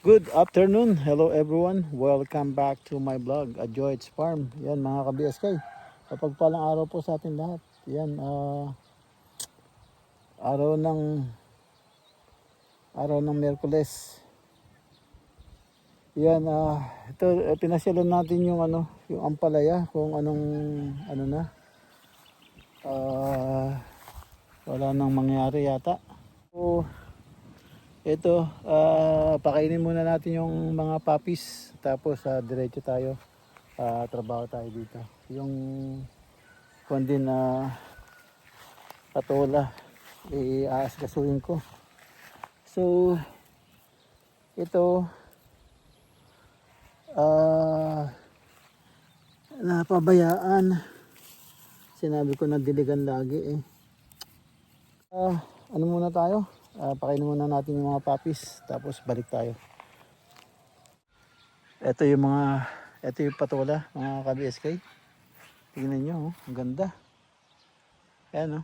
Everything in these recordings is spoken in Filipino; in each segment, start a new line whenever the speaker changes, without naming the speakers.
Good afternoon. Hello everyone. Welcome back to my vlog, A Joy's Farm. Yan mga ka-BSK. Kapagpalang araw po sa atin lahat. Yan, araw ng Miyerkules. Yan, ito pinasyalan natin yung yung ampalaya kung anong na. Wala nang mangyari yata. So, ito, pakainin muna natin yung mga puppies tapos diretso tayo. Trabaho tayo dito. Yung kundi na patola i-aaskasuhin ko. So ito napabayaan. Sinabi ko na diligan lagi ano muna tayo? Pakainin muna natin yung mga puppies tapos balik tayo. Ito yung patola mga ka-BSK. Tingnan nyo, ang ganda. Ayan,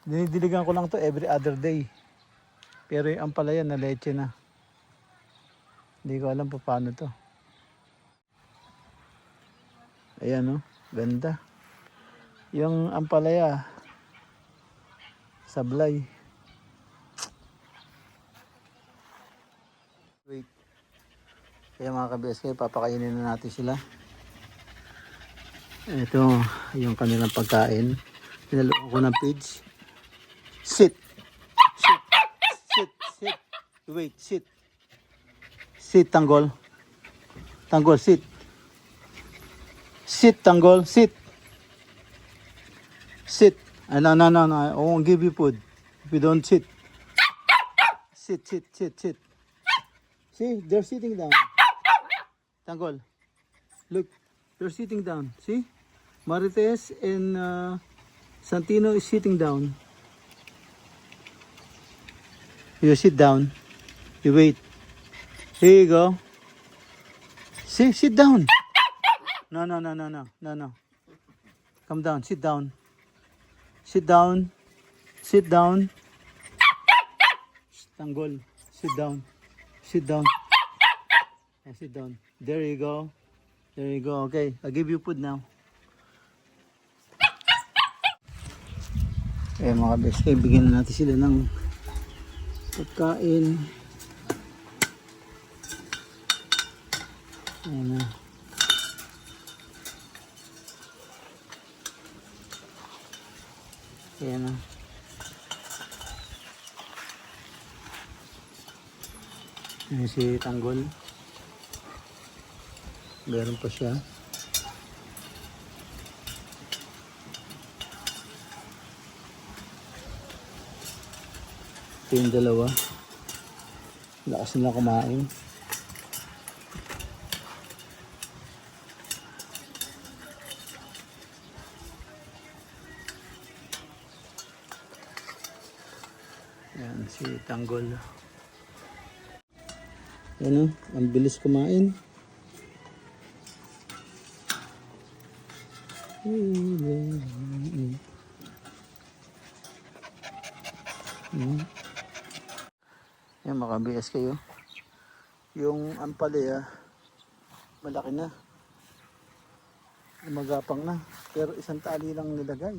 dinidiligan ko lang to every other day. Pero yung ampalaya na leche na. Hindi ko alam pa paano to. Ayan, ganda. Yung ampalaya sablay. Wait. Kaya mga ka-BSK, papakainin na natin sila. Ito yung kanilang pagkain. Nilaluan ko ng pigs. Sit. Sit. Sit. Sit. Wait. Sit. Sit, tanggol. Tanggol, sit. Sit, tanggol. Sit. Sit. No. I won't give you food if you don't sit. Sit. See, they're sitting down. Tanggol. Look, they're sitting down. See? Marites and Santino is sitting down. You sit down. You wait. Here you go. See, sit down. No. Come down, sit down. Sit down. Sit down. Tanggol. Sit down. Sit down. And sit down. There you go. There you go. Okay, I'll give you food now. Mga best, bigyan na natin sila ng pagkain. Ayan na. Ayan na. Ayan si Tanggol. Meron pa siya. Ito yung dalawa. Lakas nila kumain. Ayan si Tanggol. Ayan ang bilis kumain. Yan mga BS kayo. Yung ampalaya malaki na. Magapang na. Pero isang tali lang nilagay.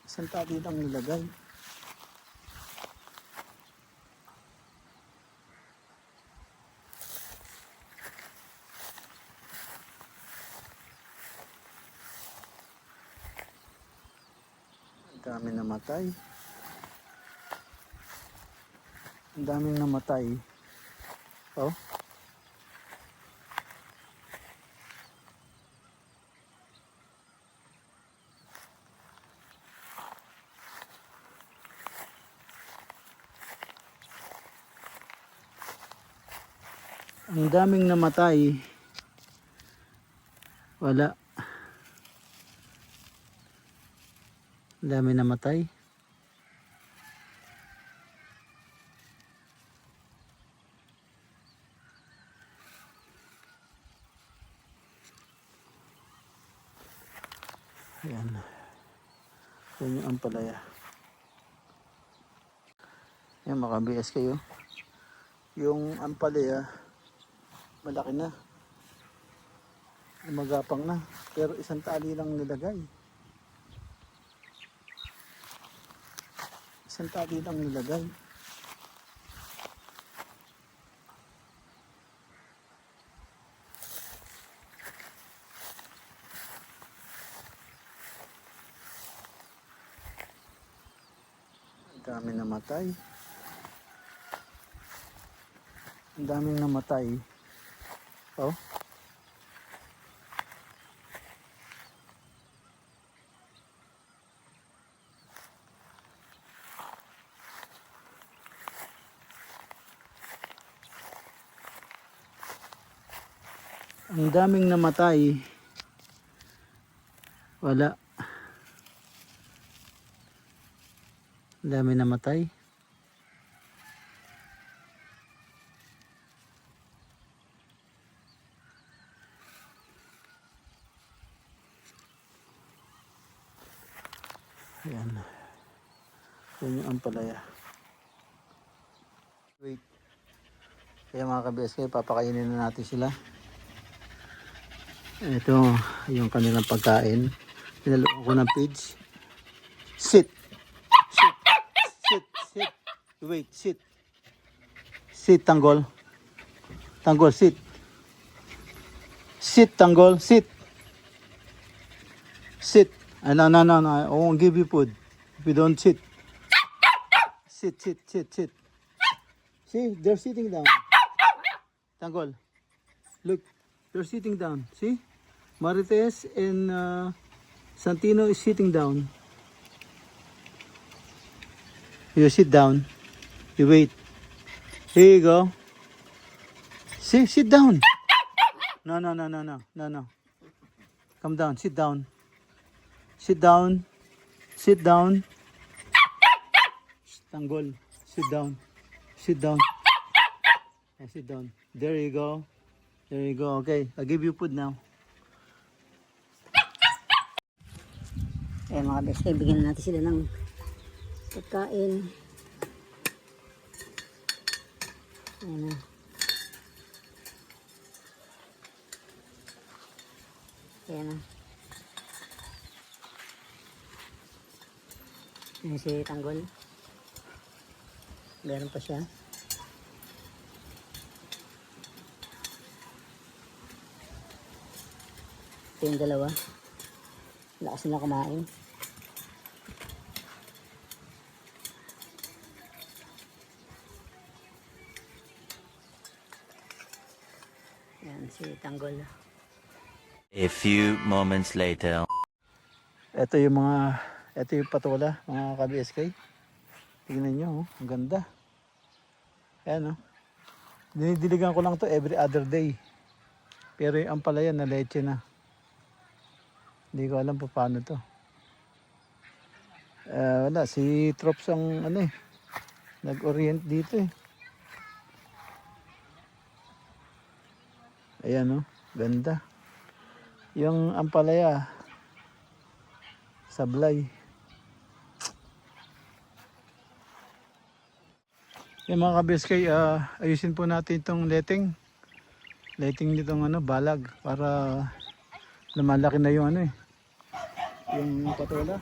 Isang tali lang nilagay. Ang dami namatay. Ang daming namatay. Oh. Ang daming namatay. Wala. Ang daming namatay. Ayan. Yan yung ampalaya. Yan mga BSK oh. Yung ampalaya malaki na, magapang na, pero isang tali lang nilagay. Isang tali lang nilagay. Ang daming namatay. Ang daming namatay. Oh. Ang daming namatay. Wala. Ang daming namatay. Ayan. Yan yung ampalaya. Wait. Kaya mga ka-BSK, papakainin na natin sila. Ito yung kanilang pagkain. Pinaloon ko ng page. Sit. Sit. Sit. Sit. Wait. Sit. Sit, tanggol. Tanggol, sit. Sit, tanggol. Sit. Sit. No. I won't give you food if you don't sit. Sit. See, they're sitting down. Tanggol. Look, they're sitting down. See? Marites and Santino is sitting down. You sit down. You wait. Here you go. See, sit down. No. Come down, sit down. Sit down. Sit down. Tanggol. Sit down. Sit down. Yeah, sit down. There you go. There you go. Okay, I'll give you food now.
Mga best, bigyan natin sila ng pagkain. Ayan na. Ayan na. Ayan si Tanggol. Meron pa siya. Ito yung dalawa. Lakas nila kumain. Ayan si Tanggol.
A few moments later.
Ito yung patola, mga ka-BSK. Tingnan nyo, oh, ang ganda. Ayan, oh. Dinidiligan ko lang to every other day. Pero yung ampalaya na leche na. Hindi ko alam pa paano to. Wala, si Trops ang nag-orient dito eh. Ayan, oh, ganda. Yung ampalaya, sablay. Yung mga ka-BSK, ayusin po natin itong letting nitong balag para lumalaki na yung yung patola.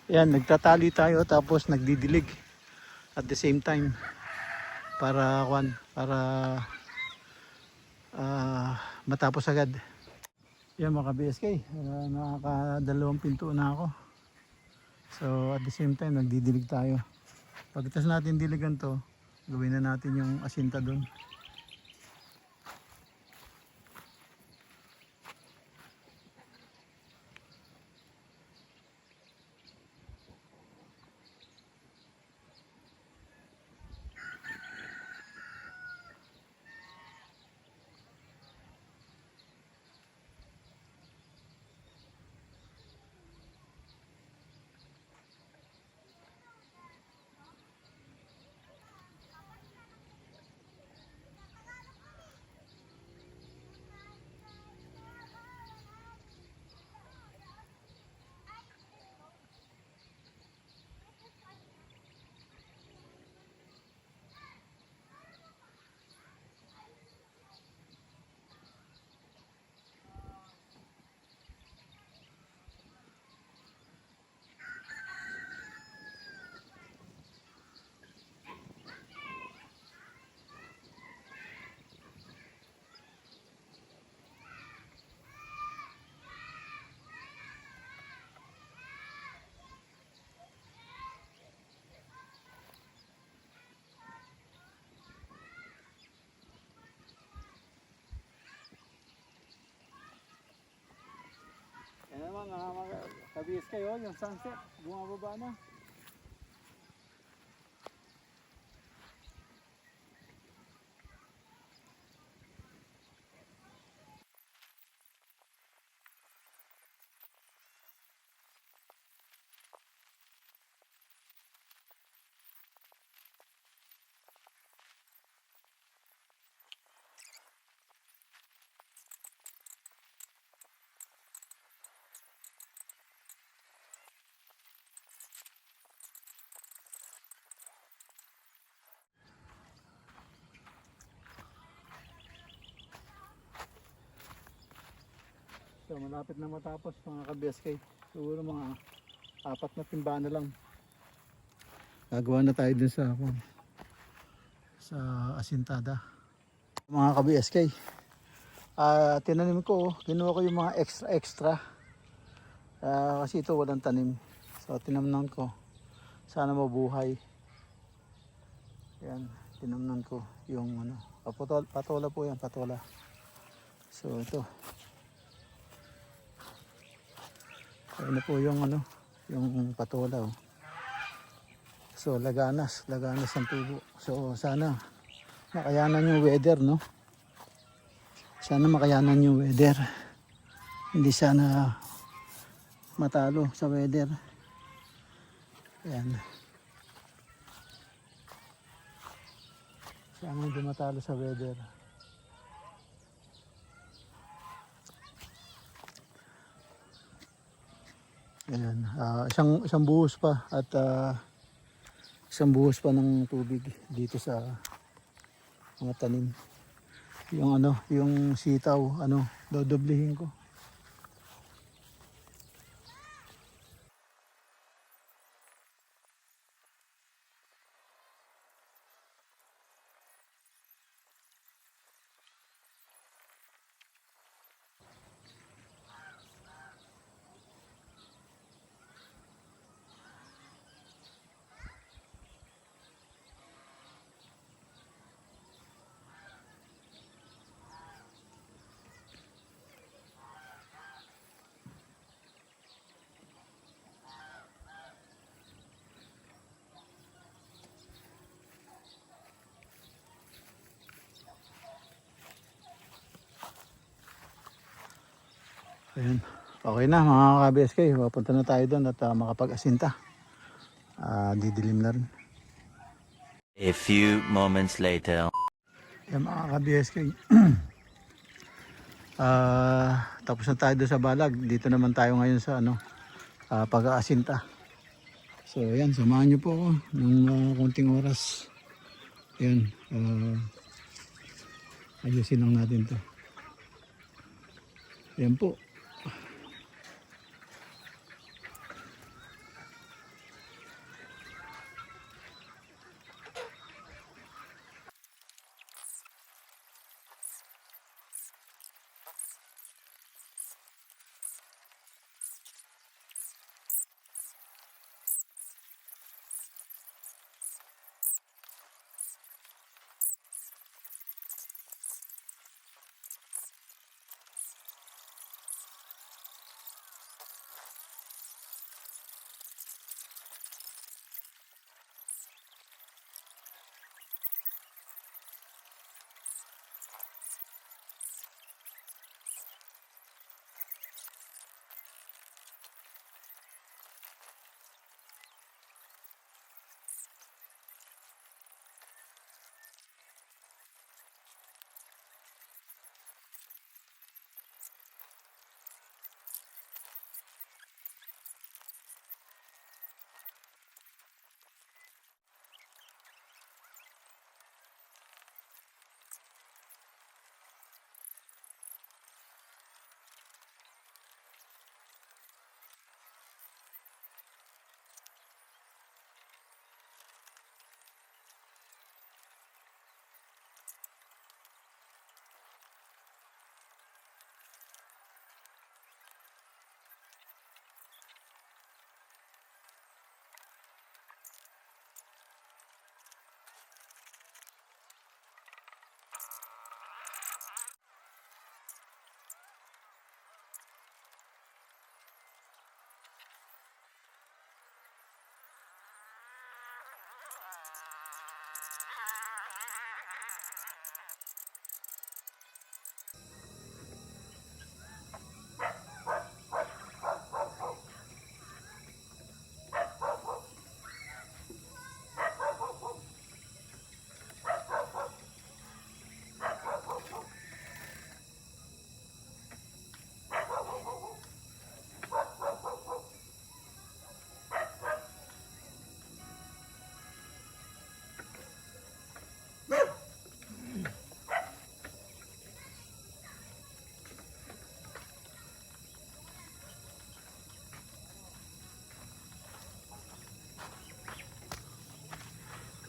Yan, nagtatali tayo tapos nagdidilig at the same time para matapos agad. Yan mga BSK, nakakadalawang pinto na ako. So at the same time nagdidilig tayo. Pagkatapos natin diligan to, gawin na natin yung asinta doon. Yan naman mga kabis kayo, yung sunset, bumababa na. So malapit na matapos mga ka-BSK. Siguro mga 4 na timba na lang. Gagawa na tayo dun sa asintada. Mga ka-BSK. Tinanim ko, kinuha ko yung mga extra. Kasi ito walang tanim. So tinamnan ko. Sana mabuhay. Yan, tinamnan ko yung patola po yan, patola. So ito. Ano po yung yung patola. Oh. So laganas ang tubo. So sana makayanan yung weather, no? Sana makayanan yung weather. Hindi sana matalo sa weather. Ayan. Sana hindi matalo sa weather. Ayan. Isang buhos pa at isang buhos pa ng tubig dito sa mga tanim. Yung sitaw, dodoblihin ko. Ayan. Okay na mga ka-BSK, papunta na tayo doon at makapag-asinta. Didilim na rin.
A few moments later.
Ayan mga ka-BSK. Tapos na tayo doon sa balag. Dito naman tayo ngayon sa pag-aasinta. So ayan, samahan nyo po ako ng konting oras. Ayan. Ayusin lang natin to. Ayan po.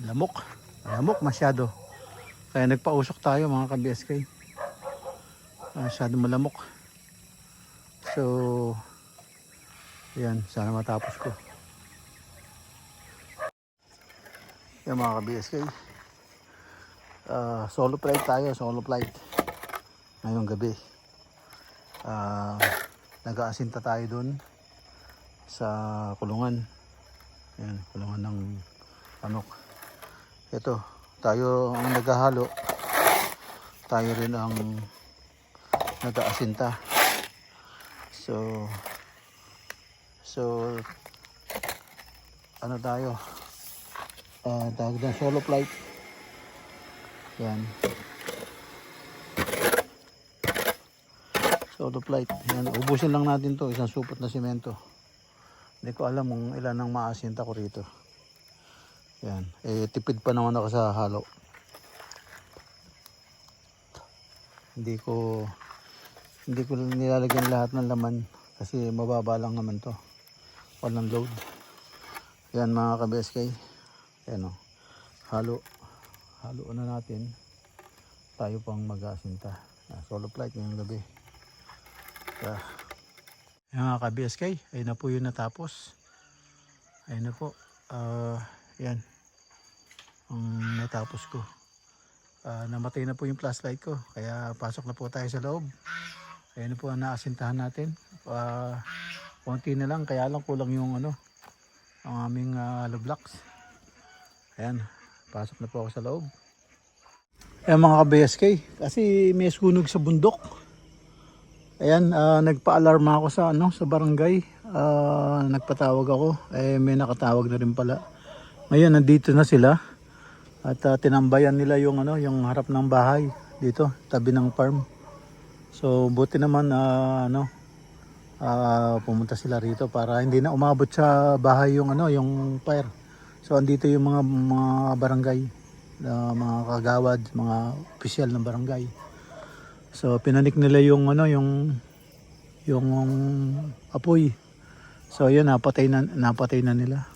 Lamok masyado. Kaya nagpausok tayo mga ka-BSK. Masyado malamok. So, yan, sana matapos ko. Yan mga ka-BSK. Solo flight tayo, solo flight. Ngayong gabi. Nag-aasinta tayo dun sa kulungan. Yan, kulungan ng manok. Ito, tayo ang naghahalo. Tayo rin ang nag-aasinta. So ano tayo? Tawag na solo flight. Yan. Solo flight. Yan, ubusin lang natin to, isang supot na simento. Hindi ko alam kung ilan ang maasinta ko rito. Yan. Tipid pa naman ako sa halo. Hindi ko nilalagyan lahat ng laman kasi mababa lang naman to. Walang load. Yan mga ka-BSK. Yan o. Halo na natin. Tayo pang mag-aasinta. Solo flight ngayong gabi. Yan mga ka-BSK. Ayun na po yun natapos. Ayun na po. Yan. Ang natapos ko. Namatay na po yung flashlight ko. Kaya pasok na po tayo sa loob. Ayun na po ang naasintahan natin. Konti na lang. Kaya lang kulang yung ang aming hollow blocks. Ayan. Pasok na po ako sa loob. Ayan mga ka-BSK. Kasi may sunog sa bundok. Ayan. Nagpa-alarma ako sa barangay. Nagpatawag ako. May nakatawag na rin pala. Ngayon nandito na sila. At tinambayan nila yung harap ng bahay dito, tabi ng farm. So buti naman pumunta sila rito para hindi na umabot sa bahay yung fire. So andito yung mga barangay, mga kagawad, mga opisyal ng barangay. So pinanik nila yung apoy. So yun, napatay na nila.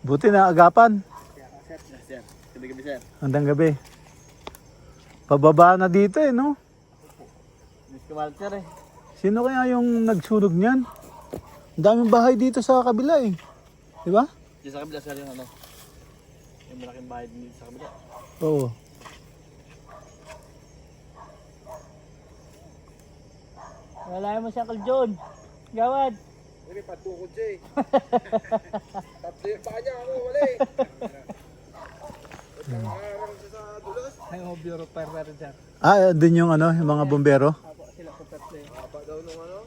Buti na agapan.
Sir. Gabi-gabi, sir.
Hanggang gabi. Pababa na dito no?
Miss Kamal, sir eh.
Sino kaya yung nagsunog niyan? Ang daming bahay dito sa kabila Di ba?
Diyan sa kabila, sir, yung yung malaking bahay din dito sa kabila.
Oo.
Wala mo si Uncle John. Gawad.
Hindi, patukod siya eh. Tatlo yung paa niya, ako wala eh. Nakaharang siya sa dulas.
Ay, mga bureau fire sir.
Dun yung yung mga bombero.
Apo sila po tatlo eh.
Haba daw nung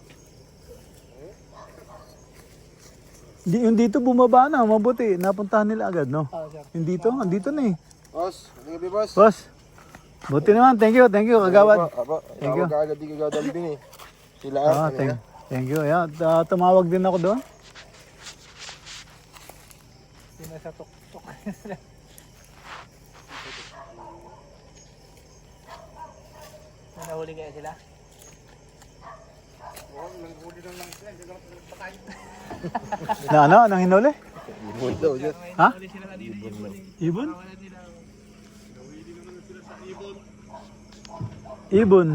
Yung dito bumaba na, mabuti. Napuntahan nila agad, no?
Oo, sir.
Yung dito, andito na
Boss, ano gabi, boss?
Boss, buti naman. Thank you, kagawad.
Aba,
Thank you.
tawag agad di ka dalbin eh. Sila
Thank you. Yeah, tumawag din ako doon.
Sino sa tok-tok. Nahuli kaya sila?
Oo, nanghuli lang sila. Hindi lang patay.
Na anong hinuli?
Ibon daw, dyan.
Ha?
Nahuli sila kanina ibon eh.
Ibon?
Kawalan nila.
Ibon.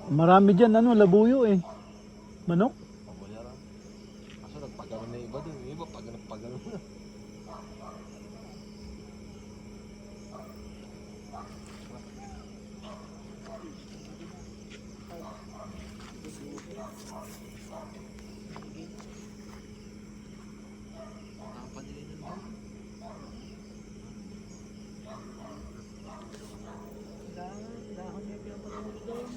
Marami dyan, labuyo Manok?
Kaso nagpagano na iba din. Iba pagano na.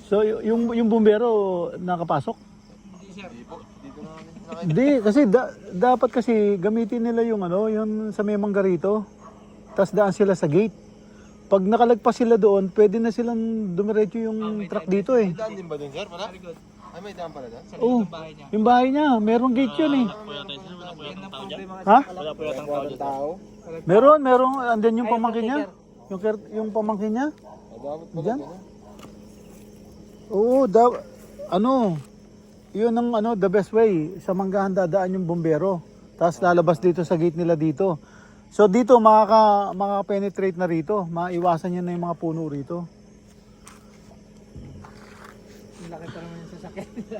So yung bumbero nakapasok?
Dito na namin
Hindi kasi dapat kasi gamitin nila yung yung sa may manggarito. Tapos daan sila sa gate. pag nakalagpas sila doon, pwede na silang dumiretso yung truck dito eh.
Daan din ba dun, sir? Pala? Ay, may daan pala dun?
Oo, yung bahay niya, merong gate yun eh. Ha?
Wala po yatang tao.
Meron, andyan yung pamangkin niya. Yung pamangkin niya.
Dapat pala
Diyan?
dun.
Oo, yun ang the best way. Sa Manggahan dadaan yung bumbero. Tapos lalabas dito sa gate nila dito. So dito makaka-penetrate na rito. Maiwasan niya na yung mga puno rito.
Laki pa naman yung sasakyan nila.